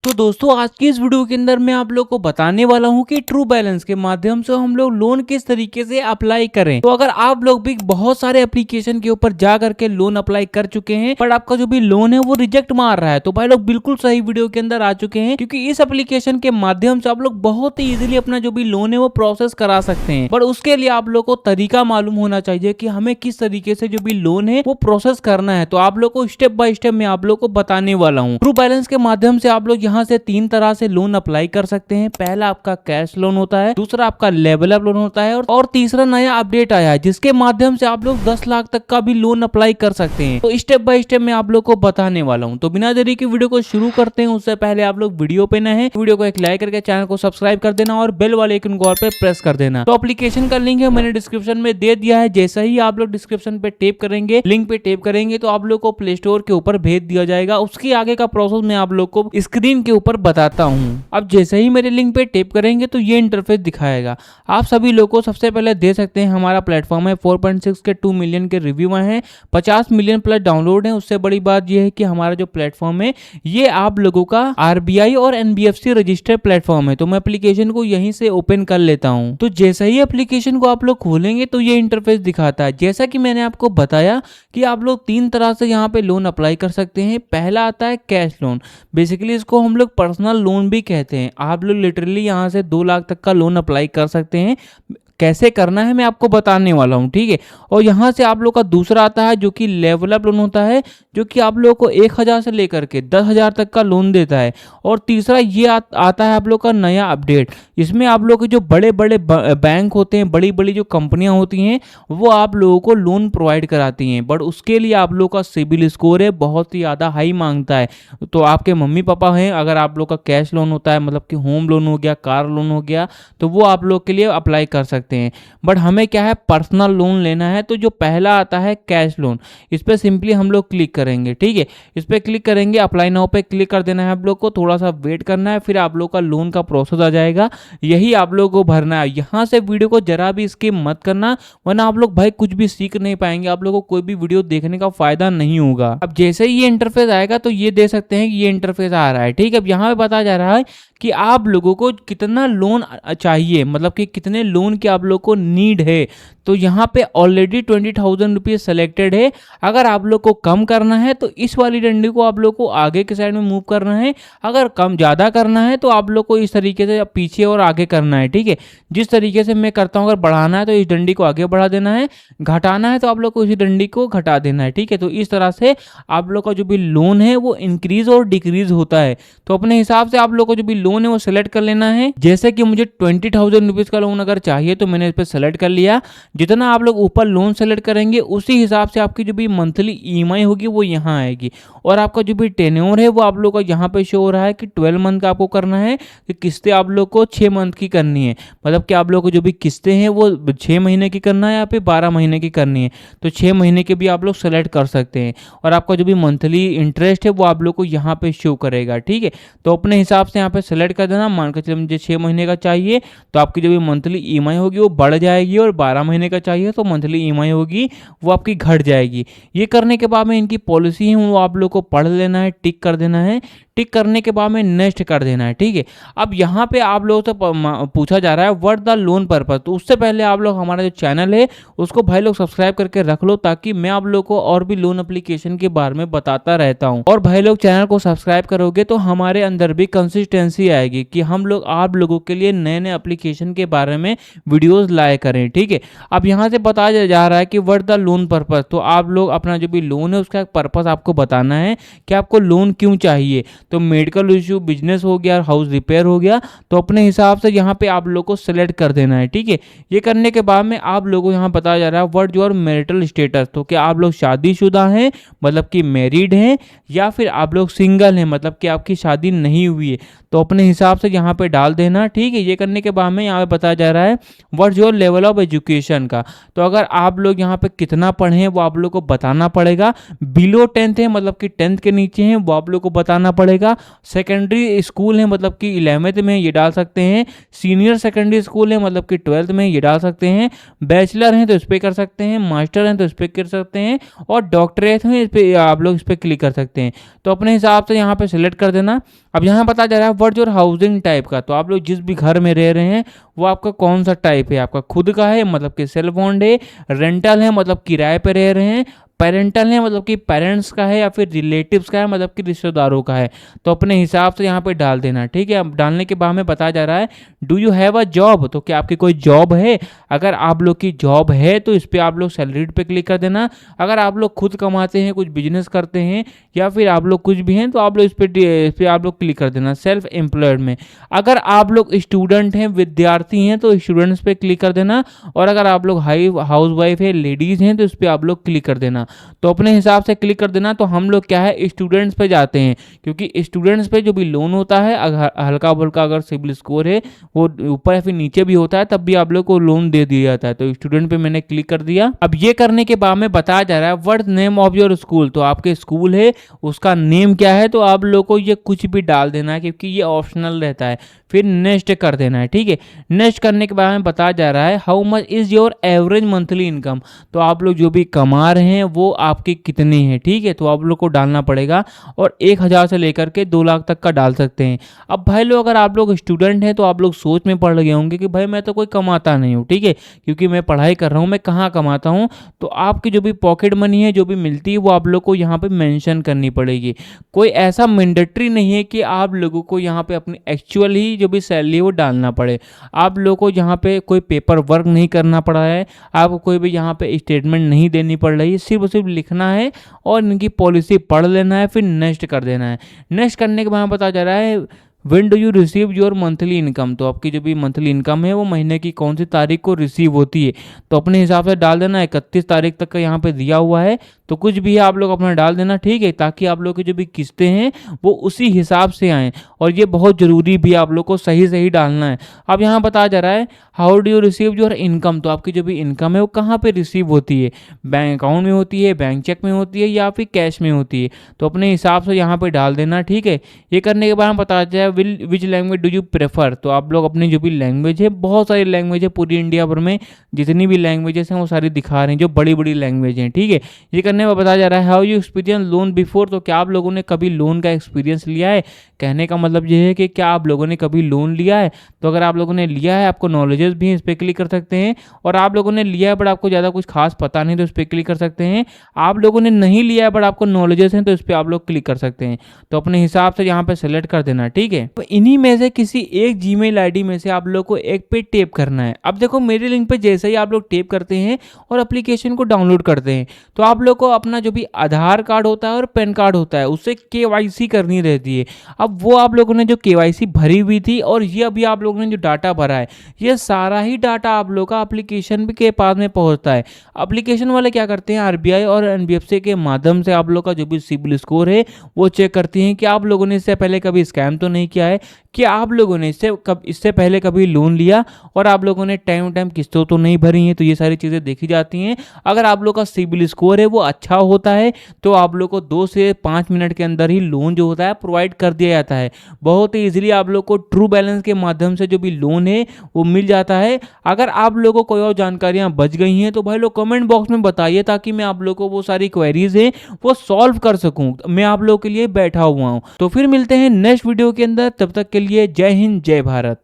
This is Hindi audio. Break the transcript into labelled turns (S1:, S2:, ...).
S1: तो दोस्तों आज की इस वीडियो के अंदर मैं आप लोग को बताने वाला हूं कि ट्रू बैलेंस के माध्यम से हम लोग लोन किस तरीके से अप्लाई करें। तो अगर आप लोग भी बहुत सारे एप्लीकेशन के ऊपर जा करके लोन अप्लाई कर चुके हैं पर आपका जो भी लोन है वो रिजेक्ट मार रहा है, तो भाई लोग बिल्कुल सही वीडियो के अंदर आ चुके हैं, क्योंकि इस एप्लीकेशन के माध्यम से आप लोग बहुत ही इजीली अपना जो भी लोन है वो प्रोसेस करा सकते हैं। पर उसके लिए आप लोग को तरीका मालूम होना चाहिए कि हमें किस तरीके से जो भी लोन है वो प्रोसेस करना है। तो आप लोग को स्टेप बाय स्टेप मैं आप लोग को बताने वाला हूँ। ट्रू बैलेंस के माध्यम से आप लोग यहाँ से 3 तरह से लोन अप्लाई कर सकते हैं। पहला आपका कैश लोन होता है, दूसरा आपका लेवल अप लोन होता है और तीसरा नया अपडेट आया है जिसके माध्यम से आप लोग 10 लाख तक का भी लोन अप्लाई कर सकते हैं। तो स्टेप बाय स्टेप मैं आप लोग को बताने वाला हूँ। तो बिना देरी की वीडियो को शुरू करते हैं। उससे पहले आप लोग वीडियो पे नए हैं, वीडियो को एक लाइक करके चैनल को सब्सक्राइब कर देना और बेल वाले आइकन को ऑल पे प्रेस कर देना। तो एप्लीकेशन का लिंक है मैंने डिस्क्रिप्शन में दे दिया है। जैसे ही आप लोग डिस्क्रिप्शन पे टैप करेंगे, लिंक पे टैप करेंगे तो आप लोग को प्ले स्टोर के ऊपर भेज दिया जाएगा। उसके आगे का प्रोसेस मैं आप लोग को स्क्रीन के ऊपर बताता हूँ। अब जैसे ही मेरे लिंक पे टैप करेंगे तो ये इंटरफेस दिखाएगा। आप सभी लोग को सबसे पहले दे सकते हैं हमारा प्लेटफॉर्म है 4.6 के 2 मिलियन के रिव्यू हैं, 50 मिलियन प्लस डाउनलोड है। उससे बड़ी बात यह है कि हमारा जो प्लेटफॉर्म है ये आप लोगों का RBI और NBFC रजिस्टर्ड प्लेटफॉर्म है। तो मैं एप्लीकेशन को यहीं से ओपन कर लेता हूँ। तो जैसे ही एप्लीकेशन को आप लोग खोलेंगे तो ये इंटरफेस दिखाता है। जैसा कि मैंने आपको बताया कि आप लोग 3 तरह से यहाँ पे लोन अप्लाई कर सकते हैं। पहला आता है कैश लोन, बेसिकली इसको हम लोग पर्सनल लोन भी कहते हैं। आप लोग लिटरली यहाँ से 2 लाख तक का लोन अप्लाई कर सकते हैं। कैसे करना है मैं आपको बताने वाला हूँ, ठीक है। और यहाँ से आप लोग का दूसरा आता है जो कि लेवल अप लोन होता है, जो कि आप लोगों को 1000 से लेकर के 10,000 तक का लोन देता है। और तीसरा ये आता है आप लोग का नया अपडेट। इसमें आप लोग के जो बड़े बड़े बैंक होते हैं, बड़ी बड़ी जो कंपनियां होती हैं वो आप लोगों को लोन प्रोवाइड कराती हैं, बट उसके लिए आप लोग का सिबिल स्कोर है बहुत ही ज़्यादा हाई मांगता है। तो आपके मम्मी पापा हैं, अगर आप लोग का कैश लोन होता है, मतलब कि होम लोन हो गया, कार लोन हो गया, तो वो आप लोग के लिए अप्लाई कर सकते हैं। बट हमें क्या है, पर्सनल लोन लेना है। तो जो पहला आता है कैश लोन, इस पर सिंपली हम लोग क्लिक करेंगे, ठीक है। इस पर क्लिक करेंगे, अप्लाई नाउ पे क्लिक कर देना है। आप लोग को थोड़ा सा वेट करना है, फिर आप लोग का लोन का प्रोसेस आ जाएगा। यही आप लोग को भरना है। यहाँ से वीडियो को जरा भी स्किप मत करना, वरना आप लोग भाई कुछ भी सीख नहीं पाएंगे, आप लोगों को कोई भी वीडियो देखने का फायदा नहीं होगा। अब जैसे ही ये इंटरफेस आएगा तो ये दे सकते हैं कि ये इंटरफेस आ रहा है, ठीक है। अब यहाँ पे बताया जा रहा है कि आप लोगों को कितना लोन चाहिए, मतलब कि कितने लोन की आप लोग को नीड है। तो यहाँ पे ऑलरेडी 20,000 रुपीज सेलेक्टेड है। अगर आप लोग को कम करना है तो इस वाली डंडी को आप लोग को आगे के साइड में मूव करना है। अगर कम ज़्यादा करना है तो आप लोग को इस तरीके से पीछे और आगे करना है, ठीक है। जिस तरीके से मैं करता हूँ, अगर बढ़ाना है तो इस डंडी को आगे बढ़ा देना है, घटाना है तो आप लोग को इसी डंडी को घटा देना है, ठीक है। तो इस तरह से आप लोग का जो भी लोन है वो इंक्रीज और डिक्रीज होता है। तो अपने हिसाब से आप लोग को जो भी लोन है वो सिलेक्ट कर लेना है। जैसे कि मुझे 20,000 रुपीज का लोन अगर चाहिए तो मैंने इस पर सेलेक्ट कर लिया। जितना आप लोग ऊपर लोन सेलेक्ट करेंगे उसी हिसाब से आपकी जो भी मंथली EMI होगी वो यहाँ आएगी। और आपका जो भी टेन्योर है वो आप लोग का यहाँ पे शो हो रहा है कि 12 मंथ का आपको करना है, कि किस्तें आप लोग को 6 मंथ की करनी है। मतलब कि आप लोग को जो भी किस्तें हैं वो 6 महीने की करना है या फिर 12 महीने की करनी है। तो 6 महीने के भी आप लोग सेलेक्ट कर सकते हैं। और आपका जो भी मंथली इंटरेस्ट है वो आप लोग को यहाँ पे शो करेगा, ठीक है। तो अपने हिसाब से यहाँ पे सेलेक्ट कर देना। मान के चलिए मुझे 6 महीने का चाहिए तो आपकी जो भी मंथली EMI होगी वो बढ़ जाएगी, और 12 महीने का चाहिए तो मंथली EMI होगी वो आपकी घट जाएगी। ये करने के बाद में इनकी पॉलिसी है वो आप लोग को पढ़ लेना है, टिक कर देना है। टिक करने के बाद में नेक्स्ट कर देना है, ठीक है। अब यहाँ पे आप लोगों से पूछा जा रहा है व्हाट द लोन पर्पस। तो उससे पहले आप लोग हमारा जो चैनल है उसको भाई लोग सब्सक्राइब करके रख लो, ताकि मैं आप लोग को और भी लोन एप्लीकेशन के बारे में बताता रहता हूँ। और भाई लोग चैनल को सब्सक्राइब करोगे तो हमारे अंदर भी कंसिस्टेंसी आएगी कि हम लोग आप लोगों के लिए नए नए एप्लीकेशन के बारे में वीडियोज लाए करें, ठीक है। अब यहाँ से बताया जा रहा है कि व्हाट द लोन पर्पस। तो आप लोग अपना जो भी लोन है उसका पर्पस आपको बताना है कि आपको लोन क्यों चाहिए। तो मेडिकल इश्यू, बिजनेस हो गया, हाउस रिपेयर हो गया, तो अपने हिसाब से यहाँ पे आप लोग को सिलेक्ट कर देना है, ठीक है। ये करने के बाद में आप लोगों को यहाँ बताया जा रहा है व्हाट योर मैरिटल स्टेटस। तो क्या आप लोग शादीशुदा हैं, मतलब कि मैरिड हैं, या फिर आप लोग सिंगल हैं, मतलब कि आपकी शादी नहीं हुई है। तो अपने हिसाब से यहाँ पे डाल देना, ठीक है। ये करने के बाद में यहाँ पे बताया जा रहा है what your level of education का। तो अगर आप लोग यहाँ पे कितना पढ़े हैं वो आप लोग को बताना पड़ेगा। बिलो 10th है, मतलब कि 10th के नीचे हैं, वो आप लोग को बताना पड़ेगा। पड़ेगा। सेकेंडरी स्कूल है मतलब कि 11th में ये डाल सकते हैं। सीनियर सेकेंडरी स्कूल है मतलब कि 12th में ये डाल सकते हैं। बैचलर हैं तो इस पर कर सकते हैं, मास्टर हैं तो इस पर कर सकते हैं, और डॉक्टरेट हैं इस पर आप लोग इस पर क्लिक कर सकते हैं। तो अपने हिसाब से यहाँ पे सिलेक्ट कर देना। अब यहाँ पता जा रहा है व्हाट योर हाउसिंग टाइप का, तो आप लोग जिस भी घर में रह रहे हैं वो आपका कौन सा टाइप है, आपका खुद का है मतलब कि सेल्फ ओन्ड है, रेंटल है मतलब किराए पे रह रहे हैं, पेरेंटल है मतलब कि पेरेंट्स का है, या फिर रिलेटिव्स का है मतलब कि रिश्तेदारों का है। तो अपने हिसाब से यहाँ पे डाल देना, ठीक है। अब डालने के बाद में बताया जा रहा है do you have a job, तो क्या आपकी कोई जॉब है। अगर आप लोग की जॉब है तो इस पर आप लोग सैलरीड पे क्लिक कर देना। अगर आप लोग खुद कमाते हैं, कुछ बिजनेस करते हैं, या फिर आप लोग कुछ भी हैं, तो आप लोग इस पे आप लोग क्लिक कर देना सेल्फ एम्प्लॉयड में। अगर आप लोग स्टूडेंट हैं, विद्यार्थी हैं, तो स्टूडेंट्स पे क्लिक कर देना। और अगर आप लोग हाउस वाइफ है, लेडीज हैं, तो इस पर आप लोग क्लिक कर देना। तो अपने हिसाब से क्लिक कर देना। तो हम लोग क्या है स्टूडेंट्स पे जाते हैं, क्योंकि स्टूडेंट्स पे जो भी लोन होता है हल्का फुल्का अगर सिबिल स्कोर है वो ऊपर या फिर नीचे भी होता है तब भी आप लोग को लोन दे दिया जाता है। तो स्टूडेंट पे मैंने क्लिक कर दिया। अब ये करने के बाद में बताया जा रहा है what name of your school, तो आपके स्कूल है उसका नेम क्या है। तो आप लोग को ये कुछ भी डाल देना है क्योंकि ये ऑप्शनल रहता है। फिर नेक्स्ट कर देना है, ठीक है। नेक्स्ट करने के बाद में बताया जा रहा है how much is your average monthly income, तो आप लोग जो भी कमा रहे हैं वो आपकी कितनी है, ठीक है। तो आप लोग को डालना पड़ेगा, और 1000 से लेकर के 2 लाख तक का डाल सकते हैं। अब भाई लोग अगर आप लोग स्टूडेंट हैं तो आप लोग सोच में पड़ गए होंगे कि भाई मैं तो कोई कमाता नहीं हूँ, ठीक है, क्योंकि मैं पढ़ाई कर रहा हूँ, मैं कहाँ कमाता हूँ। तो आपकी जो भी पॉकेट मनी है, जो भी मिलती है, वो आप लोग को यहाँ पे मेंशन करनी पड़ेगी। कोई ऐसा मैंडेटरी नहीं है कि आप लोगों को यहाँ पे अपनी एक्चुअल ही जो भी सैलरी है वो डालना पड़े। आप लोगों को यहाँ पे कोई पेपर वर्क नहीं करना पड़ा है, आपको कोई भी यहाँ पे स्टेटमेंट नहीं देनी पड़ रही है, सिर्फ और सिर्फ लिखना है और इनकी पॉलिसी पढ़ लेना है, फिर नेक्स्ट कर देना है। नेक्स्ट करने के बाद बताया जा रहा है when do you receive your monthly income, तो आपकी जो भी मंथली इनकम है वो महीने की कौन सी तारीख को रिसीव होती है। तो अपने हिसाब से डाल देना। 31 तारीख तक का यहाँ पे दिया हुआ है, तो कुछ भी आप लोग अपना डाल देना, ठीक है, ताकि आप लोग की जो भी किस्तें हैं वो उसी हिसाब से आएँ। और ये बहुत ज़रूरी भी, आप लोग को सही सही डालना है। अब यहाँ बताया जा रहा है how do you receive your income, तो आपकी जो भी इनकम है वो कहाँ पे रिसीव होती है, बैंक अकाउंट में होती है, बैंक चेक में होती है, या फिर कैश में होती है। तो अपने हिसाब से यहाँ पे डाल देना, ठीक है। ये करने के बाद हम बताया जाए which language do you prefer, तो आप लोग अपनी जो भी लैंग्वेज है, बहुत सारी लैंग्वेज है पूरी इंडिया भर में, जितनी भी लैंग्वेजेस हैं वो सारी दिखा रहे हैं, जो बड़ी बड़ी लैंग्वेज हैं, ठीक है। ये करने में बताया जा रहा है how you experience loan before, तो क्या आप लोगों ने कभी लोन का एक्सपीरियंस लिया है। कहने का मतलब ये है कि क्या आप लोगों ने कभी लोन लिया है। तो अगर आप लोगों ने लिया है, आपको नॉलेजेस भी इस पर क्लिक कर सकते हैं। और आप लोगों ने लिया है बट आपको ज़्यादा कुछ खास पता नहीं, तो इस पर क्लिक कर सकते हैं। आप लोगों ने नहीं लिया है बट आपको नॉलेजेस हैं, तो इस पर आप लोग क्लिक कर सकते हैं। तो अपने हिसाब से यहाँ पे सेलेक्ट कर देना, ठीक है। तो इन्हीं में से किसी एक जीमेल आईडी में से आप लोग को एक पे टैप करना है। अब देखो मेरे लिंक पे जैसे ही आप लोग टैप करते हैं और एप्लीकेशन को डाउनलोड करते हैं, तो आप लोग को अपना जो भी आधार कार्ड होता है और पैन कार्ड होता है उससे केवाईसी करनी रहती है। अब वो आप लोगों ने जो केवाईसी भरी हुई थी और ये अभी आप लोगों ने जो डाटा भरा है, ये सारा ही डाटा आप लोग का एप्लीकेशन के पास में पहुंचता है। एप्लीकेशन वाले क्या करते हैं, आरबीआई और एनबीएफसी के माध्यम से आप लोग का जो भी सिबिल स्कोर है वो चेक करती हैं कि आप लोगों ने इससे पहले कभी स्कैम तो नहीं किया है, कि आप लोगों ने इससे पहले कभी लोन लिया और आप लोगों ने टाइम टाइम किस्तों तो नहीं भरी हैं। तो ये सारी चीज़ें देखी जाती हैं। अगर आप लोग का सिबिल स्कोर है वो अच्छा होता है तो आप लोग को 2 से 5 मिनट के अंदर ही लोन जो होता है प्रोवाइड कर दिया जाता है। बहुत ही ईजिली आप लोग को ट्रू बैलेंस के माध्यम से जो भी लोन है वो मिल जाता है। अगर आप लोगों को कोई और जानकारियाँ बच गई हैं तो भाई लोग कमेंट बॉक्स में बताइए, ताकि मैं आप लोगों को वो सारी क्वेरीज हैं वो सॉल्व कर सकूँ। मैं आप लोगों के लिए बैठा हुआ हूँ। तो फिर मिलते हैं नेक्स्ट वीडियो के अंदर, तब तक के लिए जय हिंद जय भारत।